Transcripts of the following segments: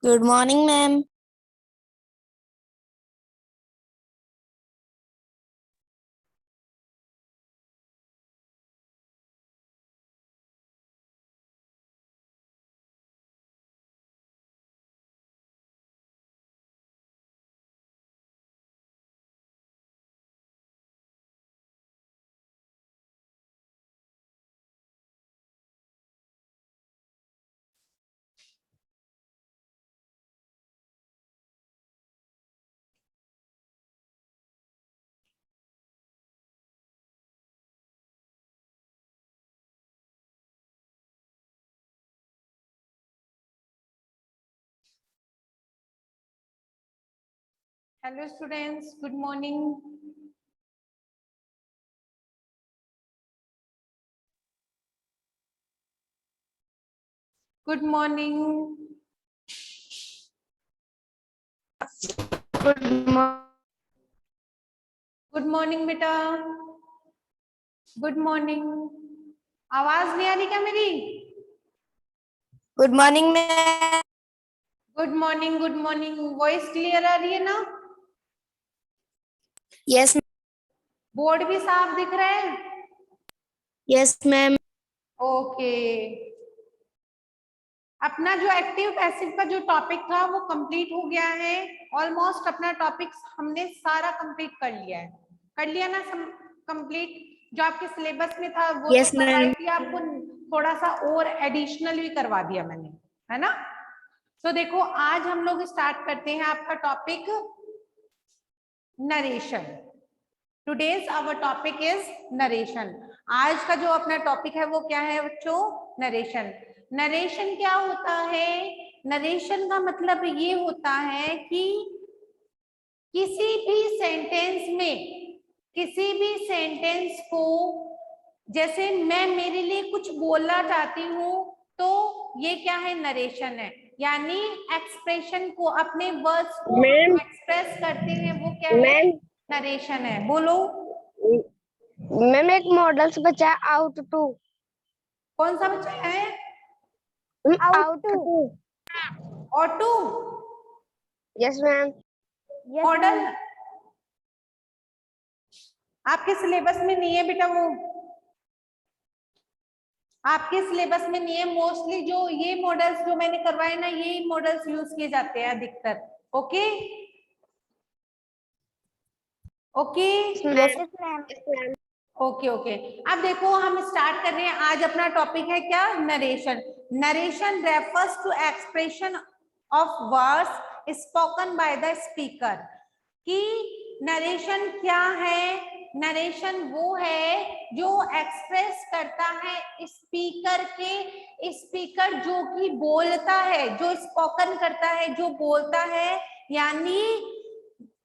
Good morning, ma'am. Hello students, good morning. Good morning. Good morning. Good morning बेटा, good morning. आवाज नहीं आ रही क्या मेरी? Good morning, ma'am. Good morning, good morning. Voice clear आ रही है ना? Yes, बोर्ड भी साफ दिख रहा है? yes, ma'am. ओके। अपना जो एक्टिव पैसिव का जो टॉपिक था वो कंप्लीट हो गया है। ऑलमोस्ट अपना टॉपिक हमने सारा कंप्लीट कर लिया है। कर लिया ना कंप्लीट? जो आपके सिलेबस में था वो Yes, तो करवा ma'am. दिया, आपको थोड़ा सा और एडिशनल भी करवा दिया मैंने, है ना? तो देखो आज हम लोग स्टार्ट करते हैं आपका topic narration. Today's our topic is narration. आज का जो अपना टॉपिक है वो क्या है बच्चों? नरेशन। नरेशन क्या होता है? नरेशन का मतलब ये होता है कि किसी भी सेंटेंस को, जैसे मैं मेरे लिए कुछ बोलना चाहती हूँ तो ये क्या है? नरेशन है। यानी एक्सप्रेशन को, अपने वर्ड्स को एक्सप्रेस करते हैं, वो क्या है? नरेशन है। बोलो। मैम एक मॉडल्स बचा आउट टू। कौन सा बच्चा है? Out to. Auto. Yes ma'am. Model आपके सिलेबस में नहीं है बेटा, वो आपके सिलेबस में नहीं है। मोस्टली जो ये मॉडल्स जो मैंने करवाए ना, ये मॉडल्स यूज किए जाते हैं अधिकतर। Okay okay yes ma'am. Okay okay. अब देखो हम स्टार्ट कर रहे हैं। आज अपना टॉपिक है क्या? Narration. Narration refers to expression of words spoken by the speaker. कि नरेशन क्या है? नरेशन वो है जो एक्सप्रेस करता है स्पीकर के, स्पीकर जो कि बोलता है, जो स्पोकन करता है, जो बोलता है, यानी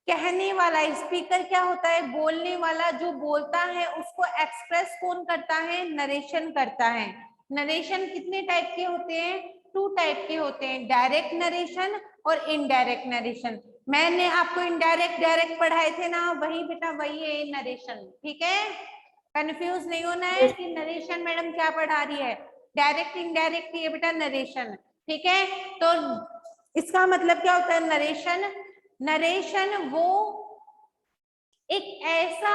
कहने वाला। स्पीकर क्या होता है? बोलने वाला। जो बोलता है उसको एक्सप्रेस कौन करता है? नरेशन करता है। नरेशन कितने टाइप के होते हैं? 2 टाइप के होते हैं, डायरेक्ट नरेशन और इनडायरेक्ट नरेशन। मैंने आपको इनडायरेक्ट डायरेक्ट पढ़ाए थे ना, वही बेटा वही है नरेशन। ठीक है, कंफ्यूज नहीं होना है कि नरेशन मैडम क्या पढ़ा रही है। डायरेक्ट इनडायरेक्ट ये बेटा नरेशन। ठीक है, तो इसका मतलब क्या होता है नरेशन? नरेशन वो एक ऐसा,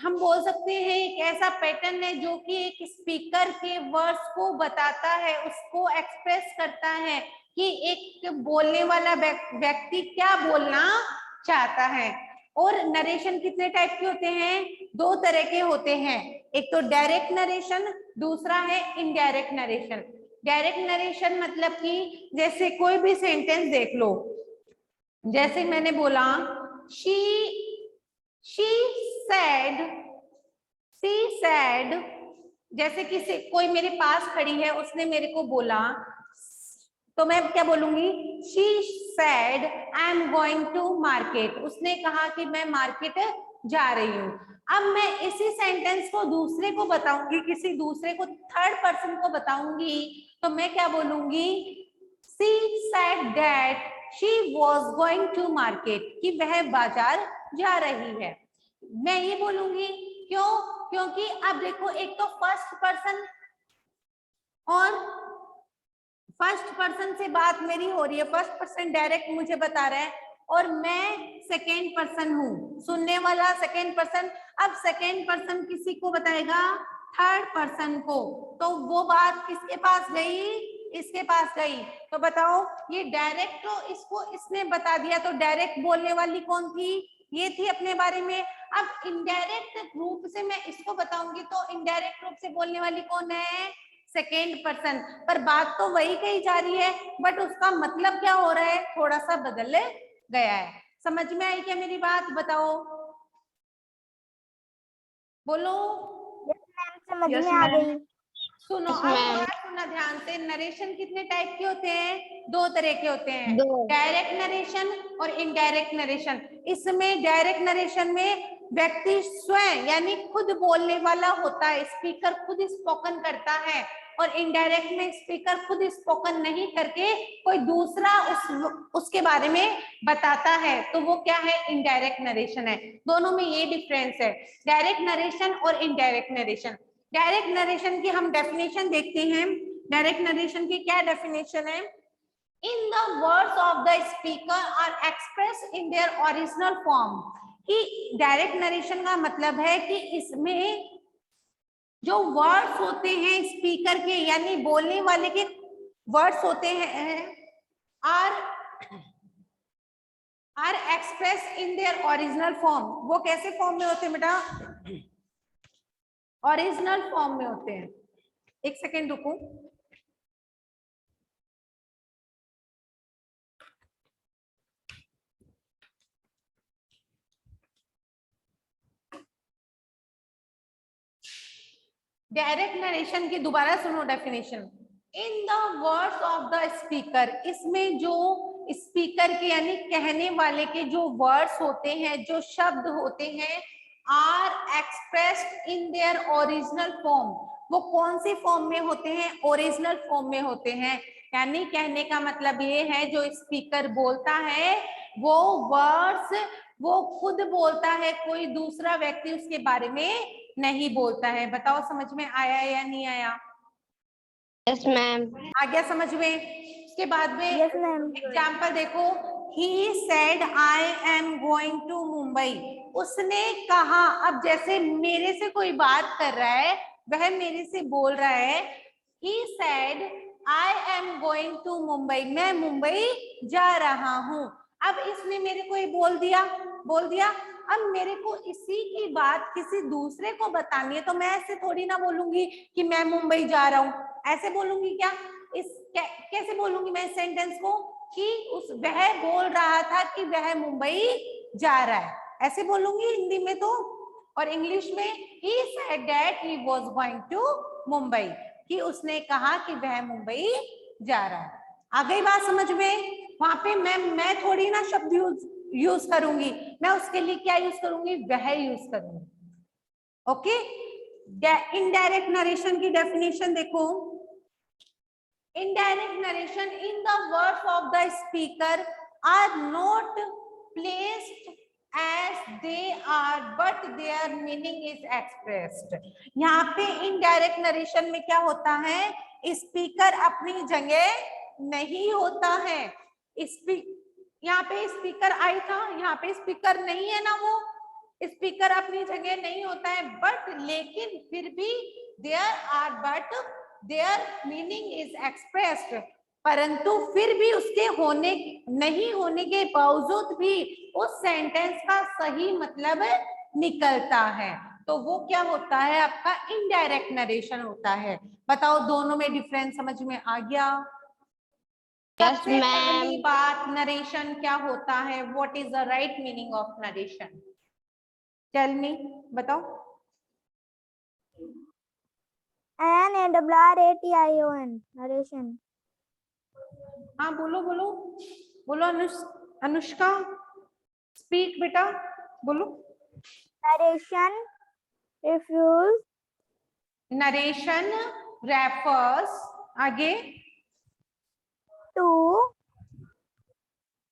हम बोल सकते हैं एक ऐसा पैटर्न है जो कि एक स्पीकर के वर्ड्स को बताता है, उसको एक्सप्रेस करता है कि एक बोलने वाला व्यक्ति क्या बोलना चाहता है। और नरेशन कितने टाइप के होते हैं? 2 तरह के होते हैं। एक तो डायरेक्ट नरेशन, दूसरा है इनडायरेक्ट नरेशन। डायरेक्ट नरेशन मतलब कि जैसे कोई भी सेंटेंस देख लो, जैसे मैंने बोला she said, जैसे किसी कोई मेरे पास खड़ी है, उसने मेरे को बोला, तो मैं क्या बोलूंगी? she said I am going to market। उसने कहा कि मैं मार्केट जा रही हूँ। अब मैं इसी सेंटेंस को दूसरे को बताऊंगी, किसी दूसरे को, थर्ड पर्सन को बताऊंगी, तो मैं क्या बोलूंगी? she said that she was going to market, कि वह बाजार जा रही है। मैं ये बोलूंगी। क्यों? क्योंकि अब देखो, एक तो फर्स्ट पर्सन और फर्स्ट पर्सन से बात मेरी हो रही है, फर्स्ट पर्सन डायरेक्ट मुझे बता रहा है और मैं सेकेंड पर्सन हूँ, सुनने वाला सेकेंड पर्सन। अब सेकेंड पर्सन किसी को बताएगा, थर्ड पर्सन को, तो वो बात किसके पास गई, इसके पास गई। तो बताओ ये डायरेक्ट तो इसको इसने बता दिया, तो डायरेक्ट बोलने वाली कौन थी, ये थी अपने बारे में। अब इनडायरेक्ट रूप से मैं इसको बताऊंगी तो इनडायरेक्ट रूप से बोलने वाली कौन है, सेकेंड पर्सन। पर बात तो वही कही जा रही है, बट उसका मतलब क्या हो रहा है, थोड़ा सा बदल गया है। समझ में आई क्या मेरी बात, बताओ, बोलो। समझ में आ गई। सुनो अब बात सुनना ध्यान से। नरेशन कितने टाइप के होते हैं, दो तरह के होते हैं, डायरेक्ट नरेशन और इनडायरेक्ट नरेशन। इसमें डायरेक्ट नरेशन में व्यक्ति स्वयं यानी खुद बोलने वाला होता है, स्पीकर खुद स्पोकन करता है, और इनडायरेक्ट में स्पीकर खुद स्पोकन नहीं करके कोई दूसरा उसके बारे में बताता है, तो वो क्या है, इनडायरेक्ट नरेशन है। दोनों में ये डिफरेंस है, डायरेक्ट नरेशन और इनडायरेक्ट नरेशन। डायरेक्ट नरेशन की हम डेफिनेशन देखते हैं। डायरेक्ट नरेशन की क्या डेफिनेशन है, in the words of the speaker are express in their original form. कि डायरेक्ट नरेशन का मतलब है कि इसमें जो वर्ड्स होते हैं स्पीकर के यानी बोलने वाले के वर्ड्स होते हैं are express in their original form. वो कैसे फॉर्म में होते हैं बेटा, ओरिजिनल फॉर्म में होते हैं। एक सेकेंड रुको, डायरेक्ट नरेशन की दोबारा सुनो definition. In the words of the speaker, इसमें जो स्पीकर के यानी कहने वाले के जो वर्ड्स होते हैं, जो शब्द होते हैं, are expressed in their original form. वो कौन सी फॉर्म में होते हैं, ओरिजिनल फॉर्म में होते हैं। यानी कहने का मतलब ये है जो स्पीकर बोलता है वो वर्ड्स वो खुद बोलता है, कोई दूसरा व्यक्ति उसके बारे में नहीं बोलता है। बताओ समझ में आया या नहीं आया? Yes ma'am. आ गया समझ में? उसके बाद में एग्जाम्पल देखो, he said I am going to Mumbai. उसने कहा, अब जैसे मेरे से कोई बात कर रहा है, वह मेरे से बोल रहा है, he said I am going to Mumbai, मैं मुंबई जा रहा हूं। अब इसने मेरे को ये बोल दिया। अब मेरे को इसी की बात किसी दूसरे को बतानी है, तो मैं ऐसे थोड़ी ना बोलूंगी कि मैं मुंबई जा रहा हूँ, ऐसे बोलूंगी क्या? कैसे बोलूंगी मैं सेंटेंस को कि वह बोल रहा था कि वह मुंबई जा रहा है, ऐसे बोलूंगी हिंदी में तो। और इंग्लिश में he said that he was going to Mumbai, कि उसने कहा कि वह मुंबई जा रहा है। आ गई बात समझ में? वहां पे मैं थोड़ी ना शब्द यूज करूंगी, मैं उसके लिए क्या यूज करूंगी, वह यूज करूंगी। ओके, इनडायरेक्ट नरेशन की डेफिनेशन देखो। Indirect narration, in the words of the speaker, are not placed as they are, but their meaning is expressed. यहाँ पे indirect narration में क्या होता है, स्पीकर अपनी जगह नहीं होता है। यहाँ पे स्पीकर आई था, यहाँ पे स्पीकर नहीं है ना, वो स्पीकर अपनी जगह नहीं होता है, बट लेकिन फिर भी देयर मीनिंग इज एक्सप्रेस्ड, परंतु फिर भी उसके नहीं होने के बावजूद भी उस सेंटेंस का सही मतलब निकलता है। तो वो क्या होता है, आपका इनडायरेक्ट नरेशन होता है। बताओ दोनों में डिफरेंस समझ में आ गया? सबसे पहली बात, नरेशन क्या होता है, what is the right meaning of narration? Tell me, बताओ। NARRATION, narration. हाँ बोलो बोलो बोलो, अनुष्का स्पीक बेटा, बोलो। नरेशन रेफर्स आगे to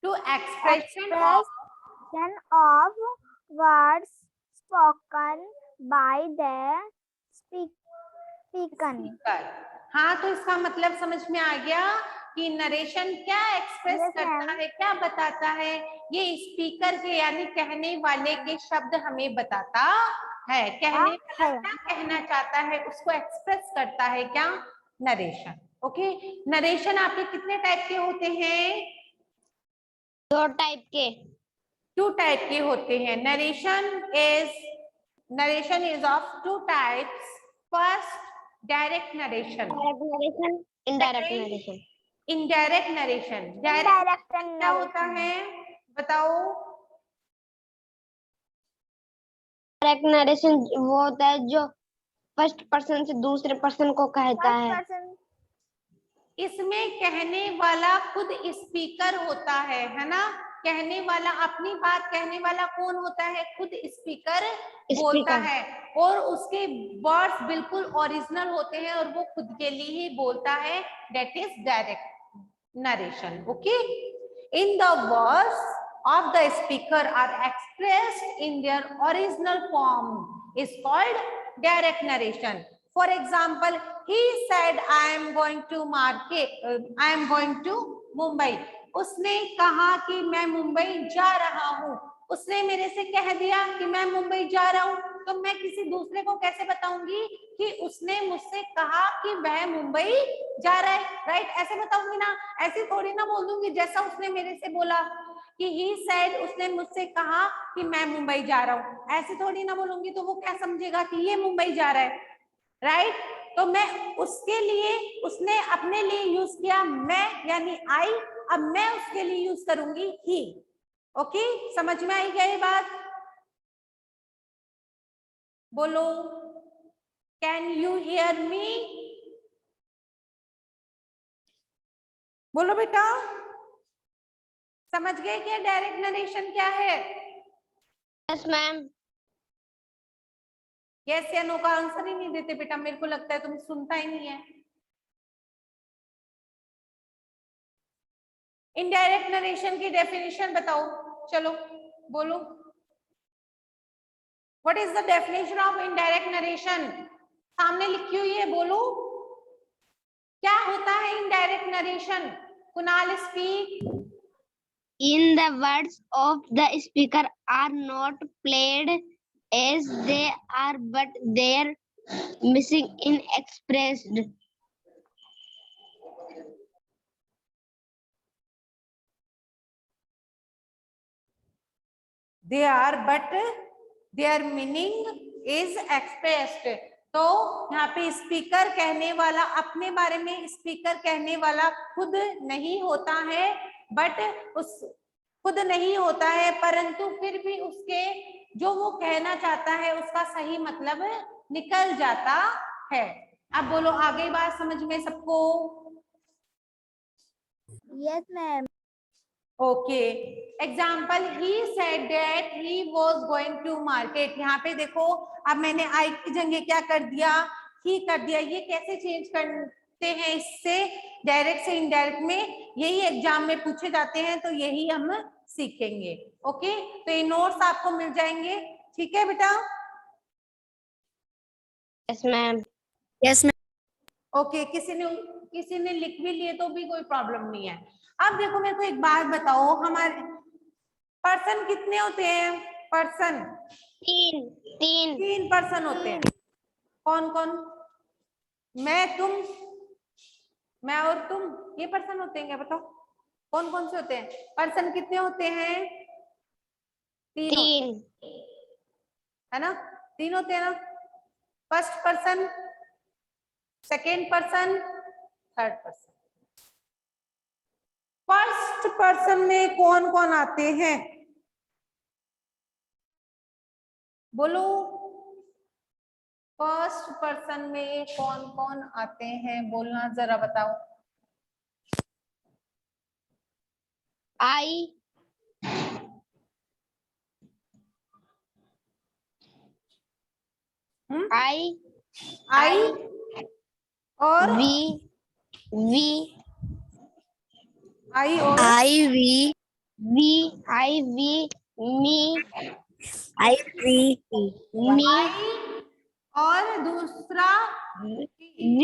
expression of words spoken by the speaker. हाँ, तो इसका मतलब समझ में आ गया कि नरेशन क्या एक्सप्रेस Yes, करता ma'am. है, क्या बताता है, ये स्पीकर के यानी कहने वाले के शब्द हमें बताता है। कहने वाला क्या कहना चाहता है उसको एक्सप्रेस करता है क्या, नरेशन। ओके, नरेशन आपके कितने टाइप के होते हैं, 2 टाइप के। 2 टाइप के होते हैं। Narration is of 2 types. First, direct narration, direct narration, indirect narration. Indirect narration. Indirect direct क्या होता narration. है बताओ। डायरेक्ट नरेशन वो होता है जो फर्स्ट पर्सन से दूसरे पर्सन को कहता है। इसमें कहने वाला खुद स्पीकर होता है ना। कहने वाला, अपनी बात कहने वाला कौन होता है, खुद स्पीकर बोलता है, और उसके वर्ड्स बिल्कुल ओरिजिनल होते हैं और वो खुद के लिए ही बोलता है। That is direct narration. Okay, in the words of the speaker are expressed in their original form is called direct narration. For example, he said I am going to I am going to Mumbai. उसने कहा कि मैं मुंबई जा रहा हूँ। उसने मेरे से कह दिया कि मैं मुंबई जा रहा हूँ, तो मैं किसी दूसरे को कैसे बताऊंगी कि उसने मुझसे कहा कि वह मुंबई जा रहा है, राइट? ऐसे बताऊंगी ना, ऐसे थोड़ी ना बोल दूंगी जैसा उसने मेरे से बोला कि ही सेड, उसने मुझसे कहा कि मैं मुंबई जा रहा हूँ। ऐसे थोड़ी ना बोलूंगी, तो वो क्या समझेगा कि ये मुंबई जा रहा है, राइट? तो मैं उसके लिए, उसने अपने लिए यूज किया मैं यानी आई, अब मैं उसके लिए यूज करूंगी ही। ओके, समझ में आई क्या ये बात? बोलो, कैन यू हियर मी? बोलो बेटा, समझ गए क्या डायरेक्ट नरेशन क्या है? Yes ma'am. यस या नो का आंसर ही नहीं देते बेटा, मेरे को लगता है तुम सुनता ही नहीं है। इनडायरेक्ट नरेशन की डेफिनेशन बताओ, चलो बोलो। What is the definition of indirect narration? सामने लिखी हुई है, बोलो क्या होता है indirect narration? Kunal speak. In the words of the speaker are not played as they are, but they're missing in expressed. They are but their meaning is expressed. तो यहाँ पे स्पीकर कहने वाला, अपने बारे में स्पीकर कहने वाला खुद नहीं होता है, बट उस खुद नहीं होता है, परंतु फिर भी उसके जो वो कहना चाहता है उसका सही मतलब निकल जाता है। अब बोलो आगे बात समझ में सबको? Yes, ma'am. Okay, example, he said that he was going to market. यहाँ पे देखो, अब मैंने आई की जगह क्या कर दिया, ही कर दिया। ये कैसे चेंज करते हैं इससे डायरेक्ट से इनडायरेक्ट में, यही एग्जाम में पूछे जाते हैं, तो यही हम सीखेंगे। ओके, तो ये नोट्स आपको मिल जाएंगे, ठीक है बेटा? Yes, ma'am. Yes, ma'am. Okay, किसी ने लिख भी लिए तो भी कोई प्रॉब्लम नहीं है। अब देखो मेरे को एक बात बताओ, हमारे पर्सन कितने होते हैं? पर्सन तीन पर्सन होते हैं। कौन कौन? मैं, तुम, मैं और तुम, ये पर्सन होते हैं क्या? बताओ कौन कौन से होते हैं? पर्सन कितने होते हैं? तीन है ना, 3 होते हैं ना। First person, second person, third person. First person में कौन कौन आते हैं? बोलो, फर्स्ट पर्सन में कौन कौन आते हैं, बोलना जरा बताओ। I, आई और V, आई और V, me, me, आई और दूसरा V,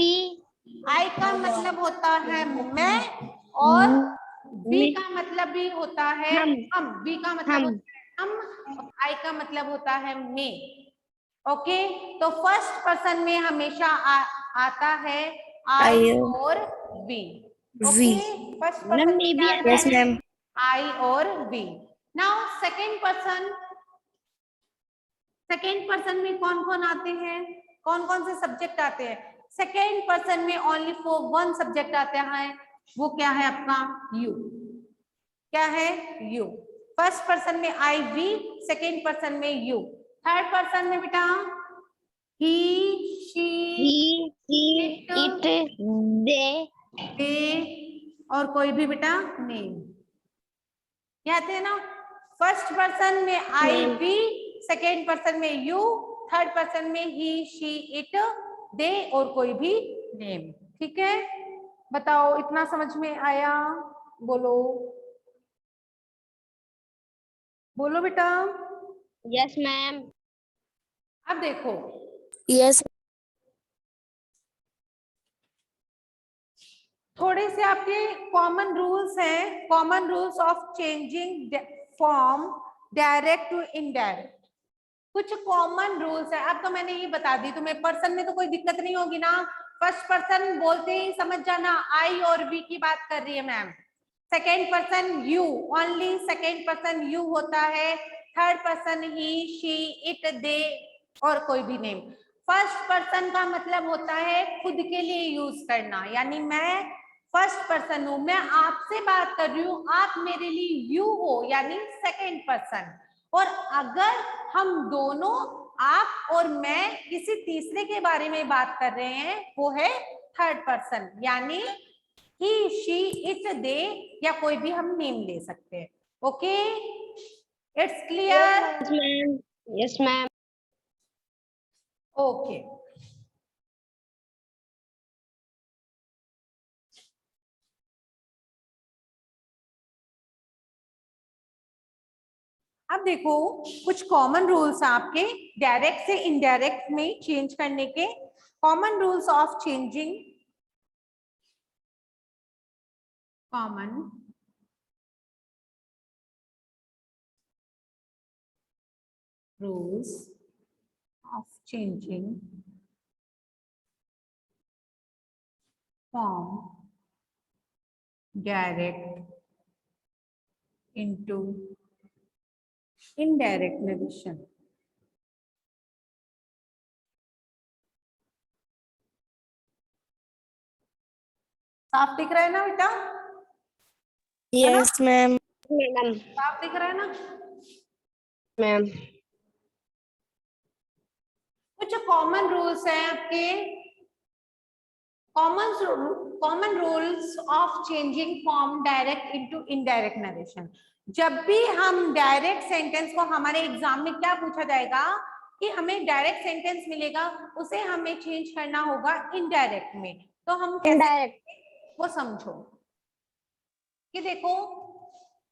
आई का मतलब होता है मैं, और वी का मतलब भी होता है हम। वी का मतलब होता है हम, आई का मतलब होता है मैं। ओके, तो फर्स्ट पर्सन में हमेशा आता है आई और वी। ओके, फर्स्ट पर्सन में क्या आता Yes, है? ma'am. आई और we. Now second person, second person में कौन कौन आते हैं, कौन कौन से सब्जेक्ट आते हैं? सेकेंड पर्सन में ओनली फॉर वन सब्जेक्ट आता है, वो क्या है आपका? यू। क्या है? यू। फर्स्ट पर्सन में आई वी, सेकेंड पर्सन में यू। थर्ड पर्सन में बेटा ही, शी, इट, दे, और कोई भी बेटा नेम। क्या आते हैं ना? फर्स्ट पर्सन में आई वी, सेकेंड पर्सन में यू, थर्ड पर्सन में ही, शी, इट, दे, और कोई भी नेम। ठीक है, बताओ इतना समझ में आया? बोलो बोलो बेटा। Yes ma'am. अब देखो, Yes. थोड़े से आपके कॉमन रूल्स हैं, common rules of changing form direct to indirect. कुछ कॉमन रूल्स है। अब तो मैंने ये बता दी तुम्हें, पर्सन में तो कोई दिक्कत नहीं होगी ना। फर्स्ट पर्सन बोलते ही समझ जाना आई और वी की बात कर रही है ma'am. Second person you, only second person you होता है। Third person he, she, it, they, और कोई भी नेम। फर्स्ट पर्सन का मतलब होता है खुद के लिए यूज करना, यानी मैं फर्स्ट पर्सन हूं, मैं आपसे बात कर रही हूं, आप मेरे लिए यू हो, यानी सेकेंड पर्सन। और अगर हम दोनों, आप और मैं, किसी तीसरे के बारे में बात कर रहे हैं, वो है थर्ड पर्सन, यानी ही, शी, इट, दे, या कोई भी हम नेम ले सकते हैं। Okay, it's clear? Yes ma'am. Okay, अब देखो कुछ कॉमन रूल्स आपके डायरेक्ट से इनडायरेक्ट में चेंज करने के। Common rules of changing, common rules of changing from direct into indirect narration. साफ दिख रहा है ना बेटा? Yes, ma'am. मैडम। साफ दिख रहा है ना? मैम। कुछ कॉमन रूल्स हैं आपके, common rules of changing from direct into indirect narration. जब भी हम डायरेक्ट सेंटेंस को, हमारे एग्जाम में क्या पूछा जाएगा कि हमें डायरेक्ट सेंटेंस मिलेगा, उसे हमें चेंज करना होगा इनडायरेक्ट में। तो हम कैसे इनडायरेक्ट, वो समझो कि देखो,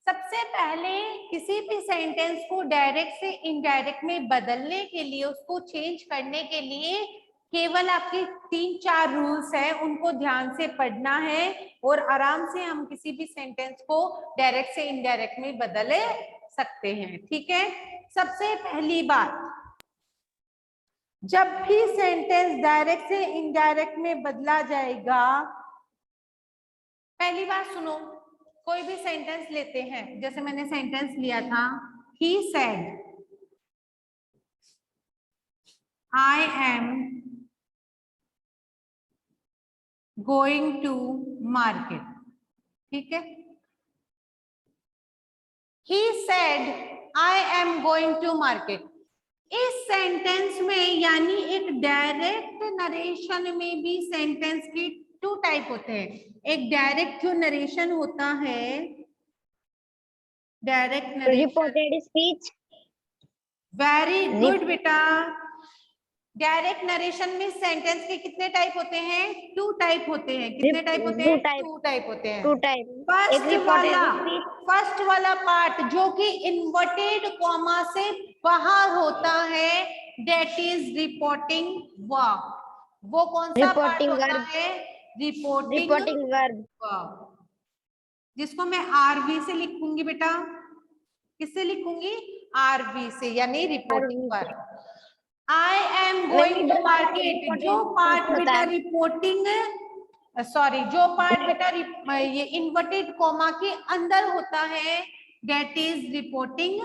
सबसे पहले किसी भी सेंटेंस को डायरेक्ट से इनडायरेक्ट में बदलने के लिए, उसको चेंज करने के लिए केवल आपके 3-4 रूल्स हैं, उनको ध्यान से पढ़ना है और आराम से हम किसी भी सेंटेंस को डायरेक्ट से इनडायरेक्ट में बदल सकते हैं। ठीक है, सबसे पहली बात, जब भी सेंटेंस डायरेक्ट से इनडायरेक्ट में बदला जाएगा, पहली बात सुनो, कोई भी सेंटेंस लेते हैं, जैसे मैंने सेंटेंस लिया था, he said I am going to market. ठीक है, he said I am going to market. इस सेंटेंस में, यानी एक डायरेक्ट नरेशन में भी सेंटेंस की 2 टाइप होते हैं। एक डायरेक्ट जो नरेशन होता है, direct narration, reported speech. Very good बेटा। डायरेक्ट नरेशन में सेंटेंस के कितने टाइप होते हैं? 2 टाइप होते हैं। कितने टाइप होते हैं? 2 टाइप होते हैं। 2 टाइप। फर्स्ट वाला पार्ट जो कि इन्वर्टेड कॉमा से बाहर होता है, दैट इज रिपोर्टिंग वर्ब। वो कौन सा पार्ट होता है? Reporting Reporting verb. वर्ब, जिसको मैं आरवी से लिखूंगी बेटा, किससे लिखूंगी? आरवी से, यानी reporting verb. I am going to market, जो पार्ट बेटा रिपोर्टिंग, सॉरी, जो पार्ट बेटा ये इन्वर्टेड कॉमा के अंदर होता है, that is reporting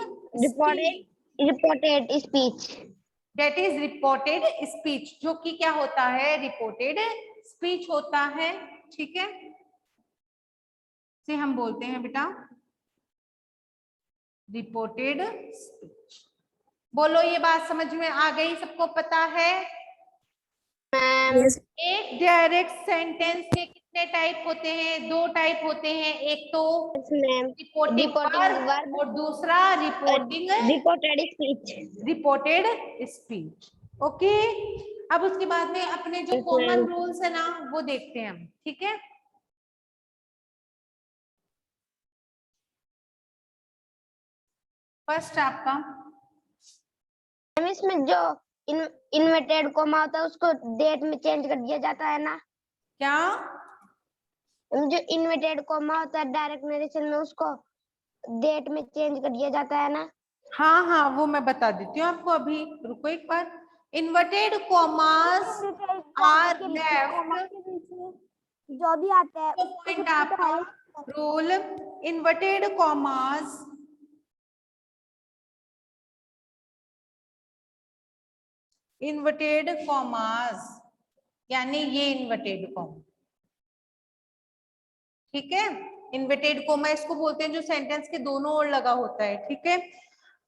Reported speech. That is reported speech, जो कि क्या होता है? रिपोर्टेड स्पीच होता है। ठीक है, से हम बोलते हैं बेटा रिपोर्टेड स्पीच। बोलो, ये बात समझ में आ गई? सबको पता है? Yes. एक डायरेक्ट सेंटेंस के कितने टाइप होते हैं? 2 टाइप होते हैं, एक तो Ma'am. Reporting Reporting verb verb. और दूसरा reporting Reported speech. Reported speech. Okay, अब उसके बाद में अपने जो Yes, कॉमन ma'am. रूल्स है ना, वो देखते हैं हम। ठीक है, फर्स्ट आपका मैम, इसमें जो इन्वर्टेड कॉमा होता है उसको डेट में चेंज कर दिया जाता है ना? क्या? जो इन्वर्टेड कॉमा होता है डायरेक्ट नरेशन में, उसको डेट में चेंज कर दिया जाता है ना? हाँ हाँ, वो मैं बता देती हूँ आपको, अभी रुको एक बार। इन्वर्टेड कॉमास आर लेफ्ट, जो भी आता है पॉइंट आपका rule, inverted commas inverted commas, यानी ये इन्वर्टेड कॉमा। ठीक है, इन्वर्टेड कॉमा इसको बोलते हैं जो सेंटेंस के दोनों ओर लगा होता है। ठीक है,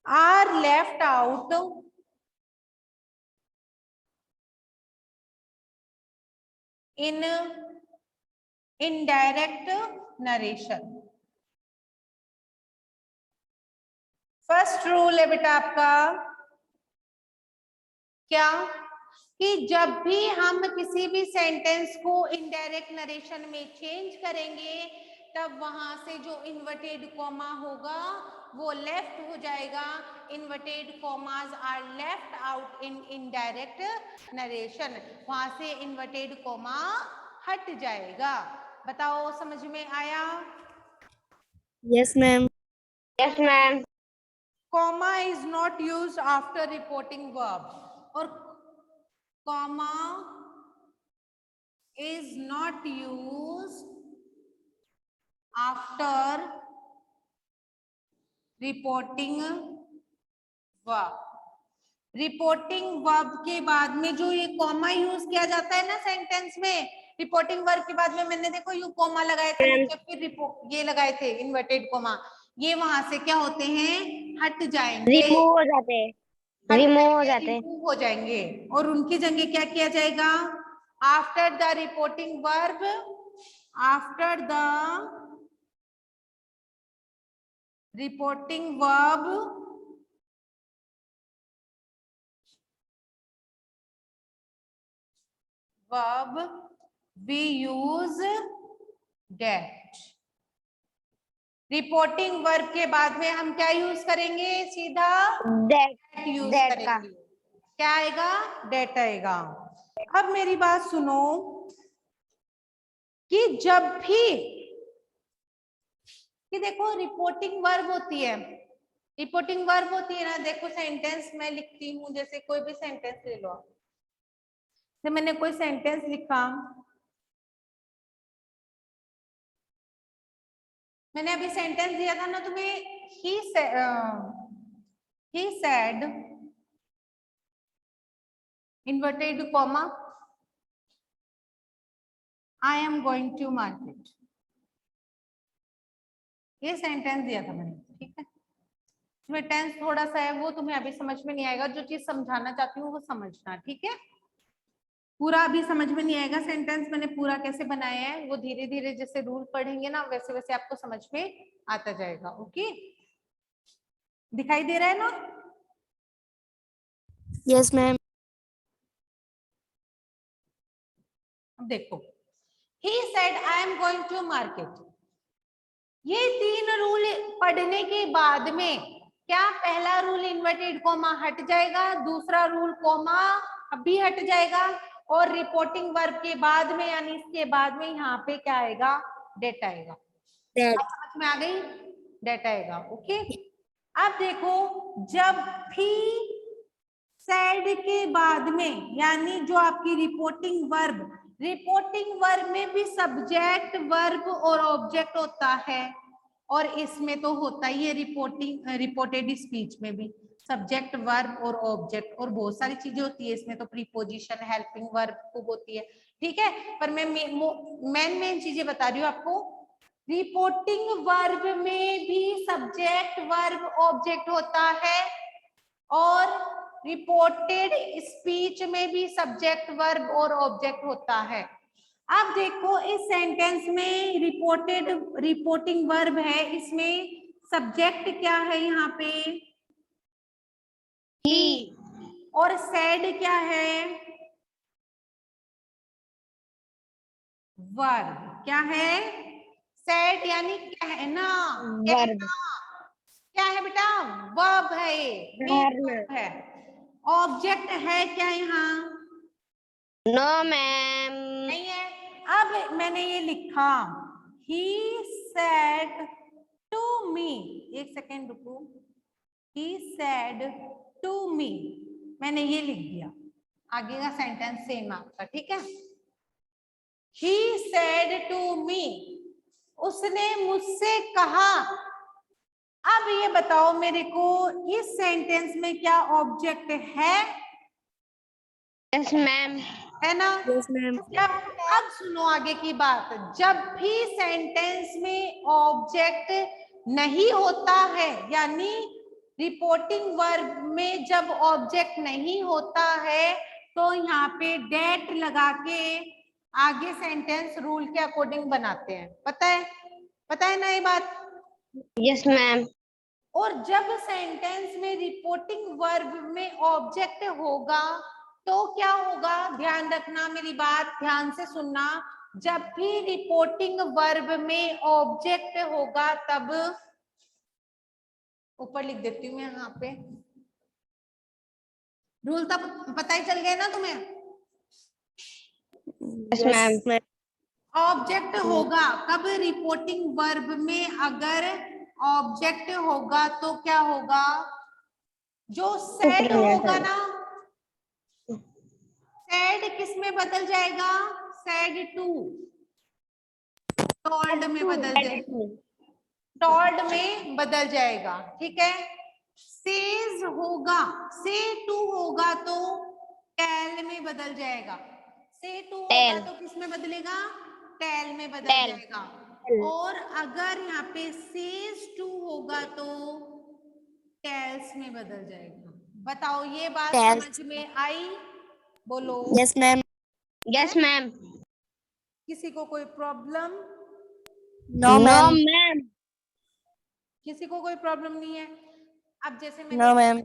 are left out in indirect narration. First rule है बेटा आपका क्या? कि जब भी हम किसी भी सेंटेंस को इनडायरेक्ट नरेशन में चेंज करेंगे, तब वहां से जो इन्वर्टेड कॉमा होगा वो लेफ्ट हो जाएगा। Inverted commas are left out in indirect narration, वहां से इन्वर्टेड कॉमा हट जाएगा। बताओ, समझ में आया? Yes, ma'am. Yes ma'am. Comma is not used after reporting verb, और comma is not used after reporting verb। Reporting verb के बाद में जो ये कॉमा यूज किया जाता है ना सेंटेंस में, रिपोर्टिंग वर्ब के बाद में मैंने देखो यू कॉमा लगाया था, फिर ये लगाए थे इन्वर्टेड कॉमा, ये वहां से क्या होते हैं? हट जाएंगे, रिमूव हो जाते हैं. रिमूव हो जाते हैं. रिमूव हो जाएंगे, और उनकी जगह क्या किया जाएगा? After the reporting verb, after the reporting verb we use that। Reporting verb के बाद में हम क्या यूज करेंगे? सीधा दैट यूज that का. करेंगे। क्या आएगा? डेट आएगा। अब मेरी बात सुनो कि जब भी, कि देखो रिपोर्टिंग वर्ब होती है, रिपोर्टिंग वर्ब होती है ना, देखो सेंटेंस मैं लिखती हूँ, जैसे कोई भी सेंटेंस ले लो, तो मैंने कोई सेंटेंस लिखा, मैंने अभी सेंटेंस दिया था ना तुम्हें, he said inverted comma I am going to market, ये सेंटेंस दिया था मैंने। ठीक है, इसमें टेंस थोड़ा सा है, वो तुम्हें अभी समझ में नहीं आएगा, जो चीज समझाना चाहती हूँ वो समझना। ठीक है, पूरा अभी समझ में नहीं आएगा सेंटेंस मैंने पूरा कैसे बनाया है, वो धीरे धीरे जैसे रूल पढ़ेंगे ना वैसे वैसे आपको समझ में आता जाएगा। ओके, दिखाई दे रहा है ना? Yes, ma'am. अब देखो, he said I am going to market, ये 3 रूल पढ़ने के बाद में क्या पहला रूल इन्वर्टेड कॉमा हट जाएगा, दूसरा रूल कॉमा अभी हट जाएगा, और रिपोर्टिंग वर्ब के बाद में यानी इसके बाद में यहाँ पे क्या आएगा, डेट आएगा। That. अब समझ में आ गई, डेट आएगा। ओके, अब देखो जब भी सैड के बाद में यानी जो आपकी रिपोर्टिंग वर्ब में भी सब्जेक्ट वर्ब और ऑब्जेक्ट होता है, और इसमें तो होता ही है रिपोर्टेड स्पीच में भी सब्जेक्ट वर्ब और ऑब्जेक्ट और बहुत सारी चीजें होती है इसमें, तो प्रीपोजिशन हेल्पिंग वर्ब खूब होती है, ठीक है। पर मैं मेन चीजें बता रही हूँ आपको। रिपोर्टिंग वर्ब में भी सब्जेक्ट वर्ब ऑब्जेक्ट होता है, और रिपोर्टेड स्पीच में भी सब्जेक्ट वर्ब और ऑब्जेक्ट होता है। अब देखो इस सेंटेंस में रिपोर्टिंग वर्ब है, इसमें सब्जेक्ट क्या है यहाँ पे, ही, और सैड क्या है, वर्ब। क्या है, सैड यानी कहना, वर्ब, क्या है बेटा, वर्ब है, ये है। ऑब्जेक्ट है क्या यहाँ, नो मैम, नहीं है। अब मैंने ये लिखा he said to me, एक सेकेंड रुको, he said to me, मैंने ये लिख दिया, आगे का सेंटेंस सेम आपका, ठीक है। he said to me, उसने मुझसे कहा। अब ये बताओ मेरे को इस सेंटेंस में क्या ऑब्जेक्ट है, यस मैम, है ना। Yes, ma'am. जब, अब सुनो आगे की बात, जब भी सेंटेंस में ऑब्जेक्ट नहीं होता है यानी रिपोर्टिंग वर्ब में जब ऑब्जेक्ट नहीं होता है तो यहाँ पे डेट लगा के आगे सेंटेंस रूल के अकॉर्डिंग बनाते हैं, पता है ना ये बात। यस मैम, और जब सेंटेंस में रिपोर्टिंग वर्ब में ऑब्जेक्ट होगा तो क्या होगा, ध्यान रखना मेरी बात, ध्यान से सुनना। जब भी रिपोर्टिंग वर्ब में ऑब्जेक्ट होगा तब, ऊपर लिख देती हूँ मैं यहाँ पे, रूल तब पता ही चल गया ना तुम्हें। Yes ma'am, ma'am. ऑब्जेक्ट होगा कब, रिपोर्टिंग वर्ब में अगर ऑब्जेक्ट होगा तो क्या होगा, जो सेड होगा ना, सैड किस में बदल जाएगा, सैड टू टोल्ड में बदल जाएगा, टोल्ड में बदल जाएगा, ठीक है। सेज होगा, से टू होगा तो टेल में बदल जाएगा, से टू होगा तो किस में बदलेगा, टेल में बदल जाएगा। और अगर यहाँ पे सेज टू होगा तो टेल्स में बदल जाएगा। बताओ ये बात Tells. समझ में आई, बोलो। Yes, ma'am. यस मैम, किसी को कोई problem, No, no ma'am. Ma'am, किसी को कोई प्रॉब्लम नहीं है। अब जैसे No, मैंने ma'am.